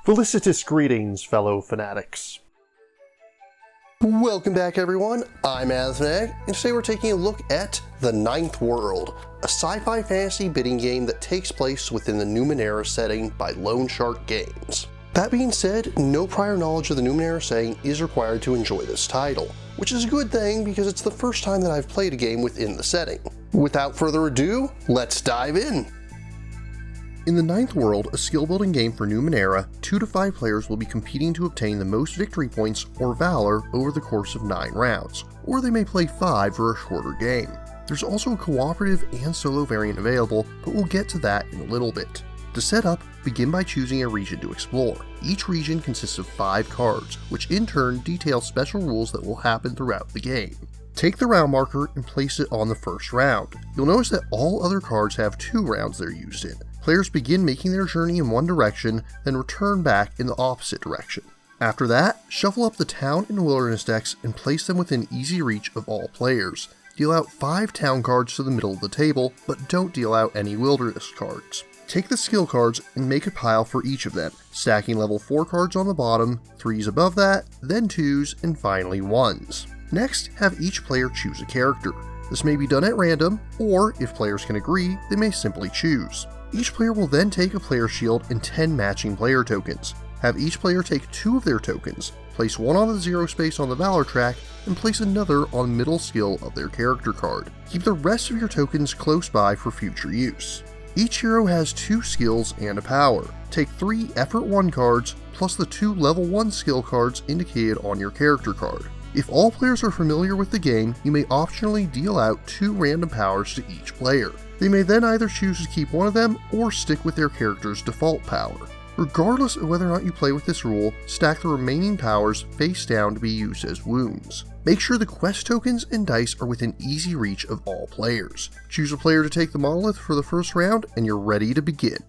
Felicitous greetings, fellow fanatics. Welcome back everyone, I'm Fanatic, and today we're taking a look at The Ninth World, a sci-fi fantasy bidding game that takes place within the Numenera setting by Lone Shark Games. That being said, no prior knowledge of the Numenera setting is required to enjoy this title, which is a good thing because it's the first time that I've played a game within the setting. Without further ado, let's dive in! In The Ninth World, a skill-building game for Numenera, 2 to 5 players will be competing to obtain the most victory points or valor over the course of 9 rounds, or they may play 5 for a shorter game. There's also a cooperative and solo variant available, but we'll get to that in a little bit. To set up, begin by choosing a region to explore. Each region consists of 5 cards, which in turn detail special rules that will happen throughout the game. Take the round marker and place it on the first round. You'll notice that all other cards have 2 rounds they're used in. Players begin making their journey in one direction, then return back in the opposite direction. After that, shuffle up the town and wilderness decks and place them within easy reach of all players. Deal out 5 town cards to the middle of the table, but don't deal out any wilderness cards. Take the skill cards and make a pile for each of them, stacking level 4 cards on the bottom, 3s above that, then 2s, and finally 1s. Next, have each player choose a character. This may be done at random, or if players can agree, they may simply choose. Each player will then take a player shield and 10 matching player tokens. Have each player take 2 of their tokens, place one on the 0 space on the valor track, and place another on middle skill of their character card. Keep the rest of your tokens close by for future use. Each hero has 2 skills and a power. Take 3 effort 1 cards, plus the 2 level 1 skill cards indicated on your character card. If all players are familiar with the game, you may optionally deal out 2 random powers to each player. They may then either choose to keep one of them or stick with their character's default power. Regardless of whether or not you play with this rule, stack the remaining powers face down to be used as wounds. Make sure the quest tokens and dice are within easy reach of all players. Choose a player to take the monolith for the first round and you're ready to begin.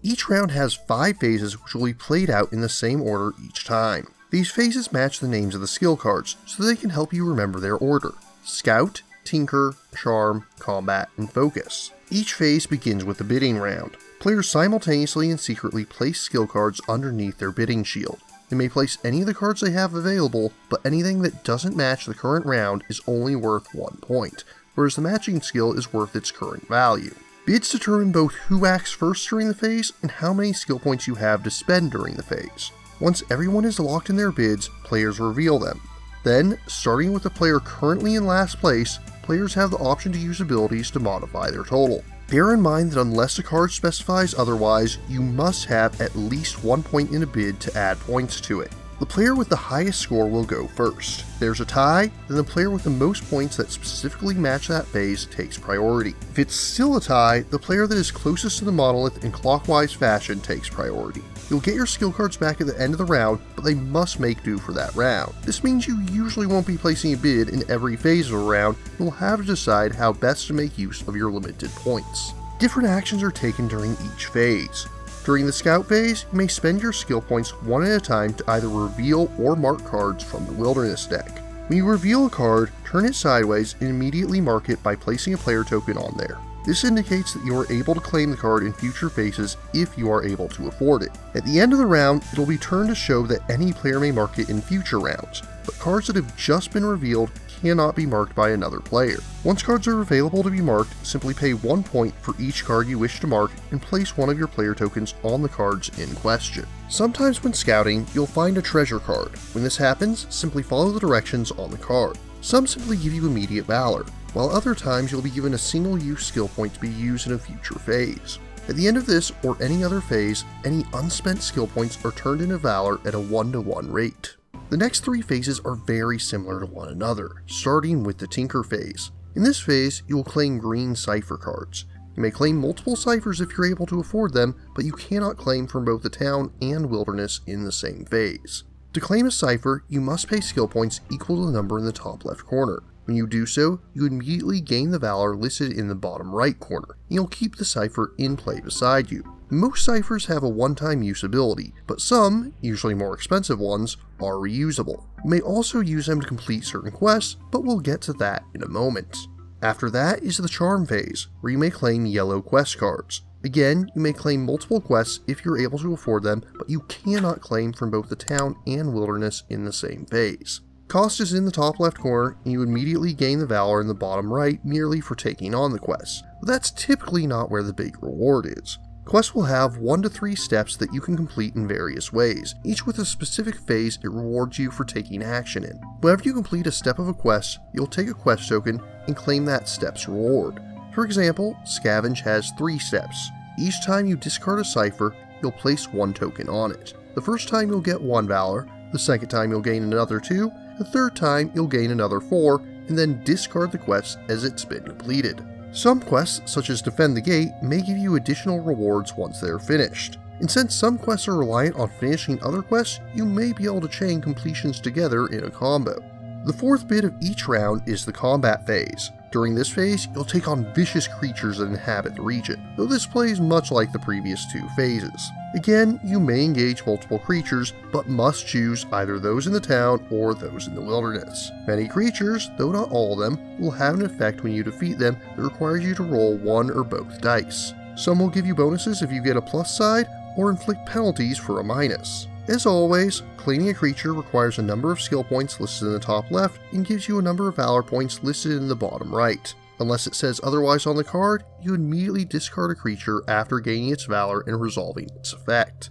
Each round has 5 phases which will be played out in the same order each time. These phases match the names of the skill cards so they can help you remember their order: Scout, Tinker, Charm, Combat, and Focus. Each phase begins with the bidding round. Players simultaneously and secretly place skill cards underneath their bidding shield. They may place any of the cards they have available, but anything that doesn't match the current round is only worth 1 point, whereas the matching skill is worth its current value. Bids determine both who acts first during the phase and how many skill points you have to spend during the phase. Once everyone is locked in their bids, players reveal them. Then, starting with the player currently in last place, players have the option to use abilities to modify their total. Bear in mind that unless the card specifies otherwise, you must have at least 1 point in a bid to add points to it. The player with the highest score will go first. If there's a tie, then the player with the most points that specifically match that phase takes priority. If it's still a tie, the player that is closest to the monolith in clockwise fashion takes priority. You'll get your skill cards back at the end of the round, but they must make do for that round. This means you usually won't be placing a bid in every phase of a round, and will have to decide how best to make use of your limited points. Different actions are taken during each phase. During the scout phase, you may spend your skill points one at a time to either reveal or mark cards from the wilderness deck. When you reveal a card, turn it sideways and immediately mark it by placing a player token on there. This indicates that you are able to claim the card in future phases if you are able to afford it. At the end of the round, it'll be turned to show that any player may mark it in future rounds, but cards that have just been revealed cannot be marked by another player. Once cards are available to be marked, simply pay 1 point for each card you wish to mark and place one of your player tokens on the cards in question. Sometimes when scouting, you'll find a treasure card. When this happens, simply follow the directions on the card. Some simply give you immediate valor, while other times you'll be given a single-use skill point to be used in a future phase. At the end of this or any other phase, any unspent skill points are turned into valor at a 1-to-1 rate. The next 3 phases are very similar to one another, starting with the Tinker phase. In this phase, you will claim green cipher cards. You may claim multiple ciphers if you're able to afford them, but you cannot claim from both the town and wilderness in the same phase. To claim a cipher, you must pay skill points equal to the number in the top left corner. When you do so, you immediately gain the valor listed in the bottom right corner, and you'll keep the cipher in play beside you. Most ciphers have a one-time use ability, but some, usually more expensive ones, are reusable. You may also use them to complete certain quests, but we'll get to that in a moment. After that is the charm phase, where you may claim yellow quest cards. Again, you may claim multiple quests if you're able to afford them, but you cannot claim from both the town and wilderness in the same phase. Cost is in the top left corner, and you immediately gain the valor in the bottom right merely for taking on the quests, but that's typically not where the big reward is. Quests will have 1 to 3 steps that you can complete in various ways, each with a specific phase it rewards you for taking action in. Whenever you complete a step of a quest, you'll take a quest token and claim that step's reward. For example, Scavenge has 3 steps. Each time you discard a cipher, you'll place 1 token on it. The first time you'll get 1 valor, the second time you'll gain another 2, the third time you'll gain another 4, and then discard the quest as it's been completed. Some quests, such as Defend the Gate, may give you additional rewards once they're finished. And since some quests are reliant on finishing other quests, you may be able to chain completions together in a combo. The fourth bit of each round is the combat phase. During this phase, you'll take on vicious creatures that inhabit the region, though this plays much like the previous 2 phases. Again, you may engage multiple creatures, but must choose either those in the town or those in the wilderness. Many creatures, though not all of them, will have an effect when you defeat them that requires you to roll 1 or both dice. Some will give you bonuses if you get a plus side, or inflict penalties for a minus. As always, claiming a creature requires a number of skill points listed in the top left and gives you a number of valor points listed in the bottom right. Unless it says otherwise on the card, you immediately discard a creature after gaining its valor and resolving its effect.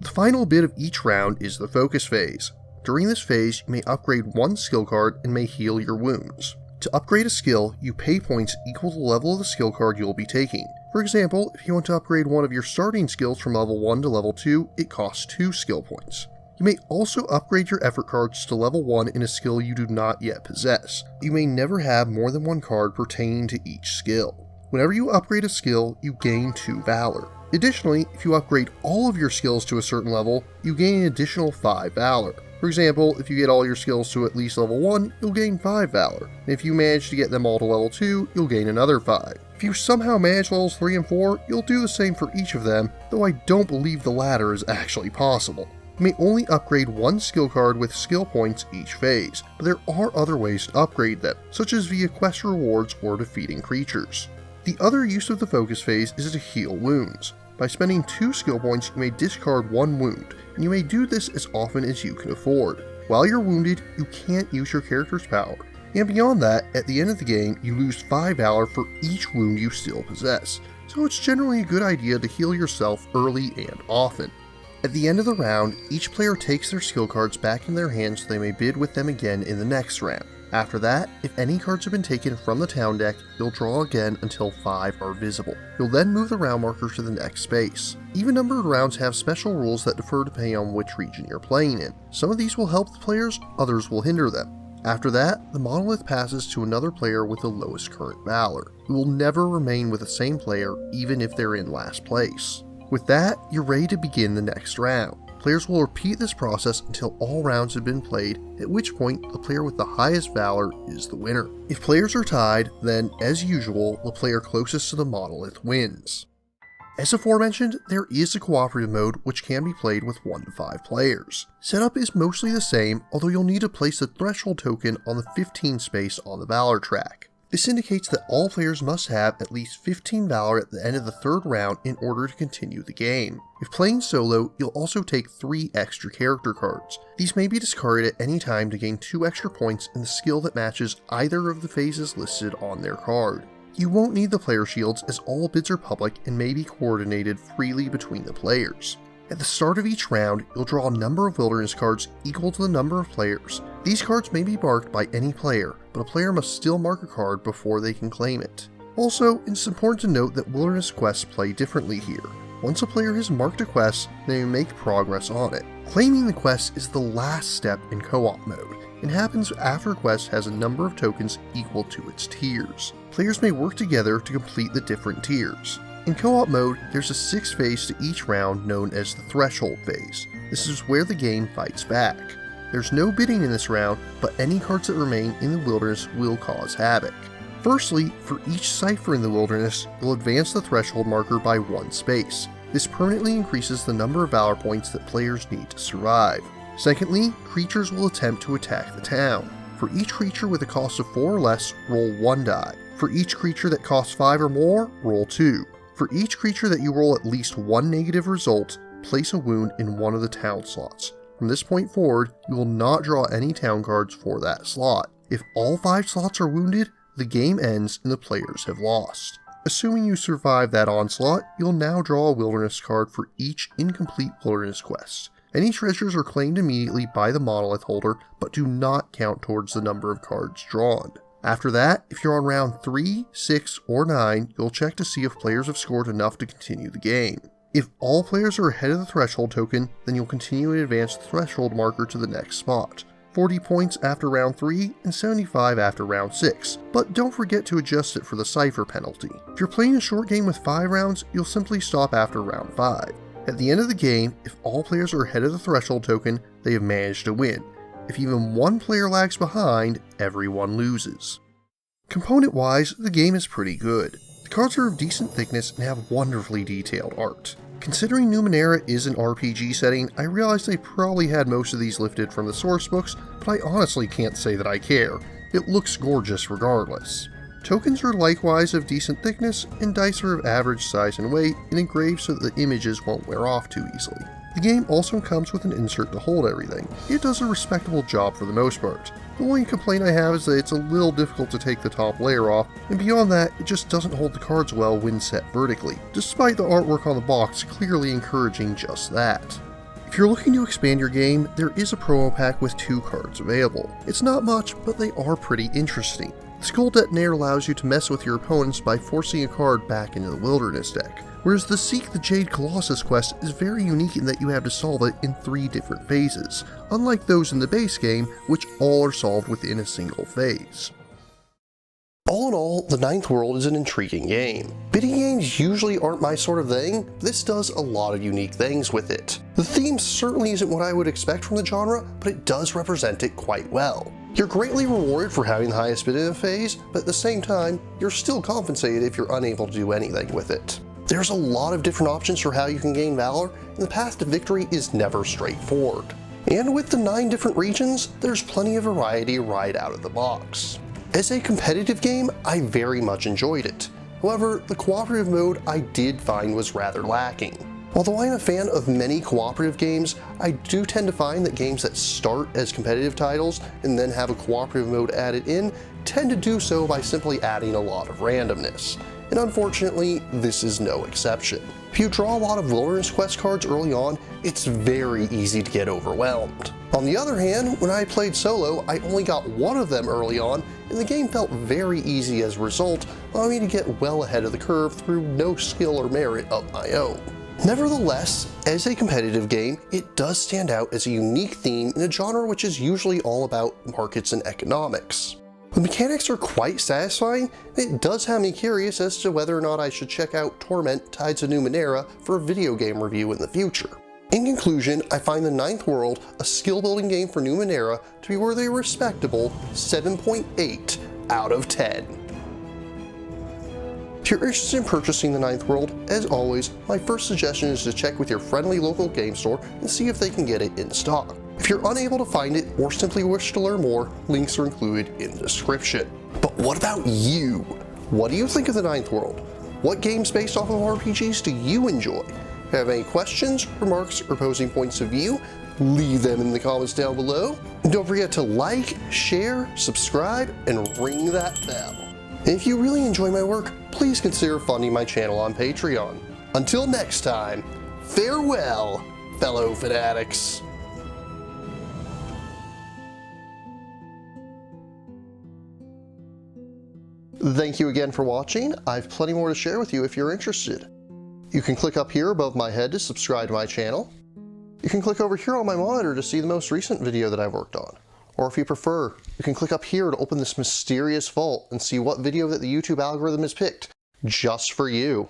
The final bit of each round is the focus phase. During this phase, you may upgrade 1 skill card and may heal your wounds. To upgrade a skill, you pay points equal to the level of the skill card you'll be taking. For example, if you want to upgrade one of your starting skills from level 1 to level 2, it costs 2 skill points. You may also upgrade your effort cards to level 1 in a skill you do not yet possess. You may never have more than 1 card pertaining to each skill. Whenever you upgrade a skill, you gain 2 valor. Additionally, if you upgrade all of your skills to a certain level, you gain an additional 5 valor. For example, if you get all your skills to at least level 1, you'll gain 5 valor. And if you manage to get them all to level 2, you'll gain another 5. If you somehow manage levels 3 and 4, you'll do the same for each of them, though I don't believe the latter is actually possible. You may only upgrade 1 skill card with skill points each phase, but there are other ways to upgrade them, such as via quest rewards or defeating creatures. The other use of the focus phase is to heal wounds. By spending 2 skill points, you may discard 1 wound, and you may do this as often as you can afford. While you're wounded, you can't use your character's power. And beyond that, at the end of the game, you lose 5 valor for each wound you still possess, so it's generally a good idea to heal yourself early and often. At the end of the round, each player takes their skill cards back in their hands so they may bid with them again in the next round. After that, if any cards have been taken from the town deck, you'll draw again until 5 are visible. You'll then move the round marker to the next space. Even-numbered rounds have special rules that differ depending on which region you're playing in. Some of these will help the players, others will hinder them. After that, the monolith passes to another player with the lowest current valor. You will never remain with the same player even if they're in last place. With that, you're ready to begin the next round. Players will repeat this process until all rounds have been played, at which point the player with the highest valor is the winner. If players are tied, then, as usual, the player closest to the monolith wins. As aforementioned, there is a cooperative mode which can be played with 1 to 5 players. Setup is mostly the same, although you'll need to place the threshold token on the 15 space on the valor track. This indicates that all players must have at least 15 valor at the end of the 3rd round in order to continue the game. If playing solo, you'll also take 3 extra character cards. These may be discarded at any time to gain 2 extra points in the skill that matches either of the phases listed on their card. You won't need the player shields as all bids are public and may be coordinated freely between the players. At the start of each round, you'll draw a number of wilderness cards equal to the number of players. These cards may be marked by any player, but a player must still mark a card before they can claim it. Also, it's important to note that wilderness quests play differently here. Once a player has marked a quest, they may make progress on it. Claiming the quest is the last step in co-op mode, and happens after a quest has a number of tokens equal to its tiers. Players may work together to complete the different tiers. In co-op mode, there's a 6th phase to each round known as the threshold phase. This is where the game fights back. There's no bidding in this round, but any cards that remain in the wilderness will cause havoc. Firstly, for each cipher in the wilderness, you'll advance the threshold marker by 1 space. This permanently increases the number of valor points that players need to survive. Secondly, creatures will attempt to attack the town. For each creature with a cost of 4 or less, roll 1 die. For each creature that costs 5 or more, roll 2. For each creature that you roll at least one negative result, place a wound in one of the town slots. From this point forward, you will not draw any town cards for that slot. If all 5 slots are wounded, the game ends and the players have lost. Assuming you survive that onslaught, you'll now draw a wilderness card for each incomplete wilderness quest. Any treasures are claimed immediately by the monolith holder, but do not count towards the number of cards drawn. After that, if you're on round 3, 6, or 9, you'll check to see if players have scored enough to continue the game. If all players are ahead of the threshold token, then you'll continue and advance the threshold marker to the next spot. 40 points after round 3 and 75 after round 6, but don't forget to adjust it for the cipher penalty. If you're playing a short game with 5 rounds, you'll simply stop after round 5. At the end of the game, if all players are ahead of the threshold token, they have managed to win. If even one player lags behind, everyone loses. Component-wise, the game is pretty good. The cards are of decent thickness and have wonderfully detailed art. Considering Numenera is an RPG setting, I realize they probably had most of these lifted from the source books, but I honestly can't say that I care. It looks gorgeous regardless. Tokens are likewise of decent thickness, and dice are of average size and weight, and engraved so that the images won't wear off too easily. The game also comes with an insert to hold everything. It does a respectable job for the most part. The only complaint I have is that it's a little difficult to take the top layer off, and beyond that, it just doesn't hold the cards well when set vertically, despite the artwork on the box clearly encouraging just that. If you're looking to expand your game, there is a promo pack with 2 cards available. It's not much, but they are pretty interesting. The Skull Detonator allows you to mess with your opponents by forcing a card back into the Wilderness deck, whereas the Seek the Jade Colossus quest is very unique in that you have to solve it in 3 different phases, unlike those in the base game, which all are solved within a single phase. All in all, the Ninth World is an intriguing game. Bidding games usually aren't my sort of thing, but this does a lot of unique things with it. The theme certainly isn't what I would expect from the genre, but it does represent it quite well. You're greatly rewarded for having the highest bid in a phase, but at the same time, you're still compensated if you're unable to do anything with it. There's a lot of different options for how you can gain valor, and the path to victory is never straightforward. And with the 9 different regions, there's plenty of variety right out of the box. As a competitive game, I very much enjoyed it. However, the cooperative mode I did find was rather lacking. Although I'm a fan of many cooperative games, I do tend to find that games that start as competitive titles and then have a cooperative mode added in tend to do so by simply adding a lot of randomness. And unfortunately, this is no exception. If you draw a lot of Wilderness Quest cards early on, it's very easy to get overwhelmed. On the other hand, when I played solo, I only got one of them early on, and the game felt very easy as a result, allowing me to get well ahead of the curve through no skill or merit of my own. Nevertheless, as a competitive game, it does stand out as a unique theme in a genre which is usually all about markets and economics. The mechanics are quite satisfying, and it does have me curious as to whether or not I should check out Torment Tides of Numenera for a video game review in the future. In conclusion, I find the Ninth World, a skill building game for Numenera, to be worth a respectable 7.8 out of 10. If you're interested in purchasing the Ninth World, as always, my first suggestion is to check with your friendly local game store and see if they can get it in stock. If you're unable to find it or simply wish to learn more, links are included in the description. But what about you? What do you think of the Ninth World? What games based off of RPGs do you enjoy? If you have any questions, remarks, or opposing points of view, leave them in the comments down below. And don't forget to like, share, subscribe, and ring that bell. And if you really enjoy my work, please consider funding my channel on Patreon. Until next time, farewell, fellow fanatics. Thank you again for watching. I have plenty more to share with you if you're interested. You can click up here above my head to subscribe to my channel. You can click over here on my monitor to see the most recent video that I've worked on. Or if you prefer, you can click up here to open this mysterious vault and see what video that the YouTube algorithm has picked just for you.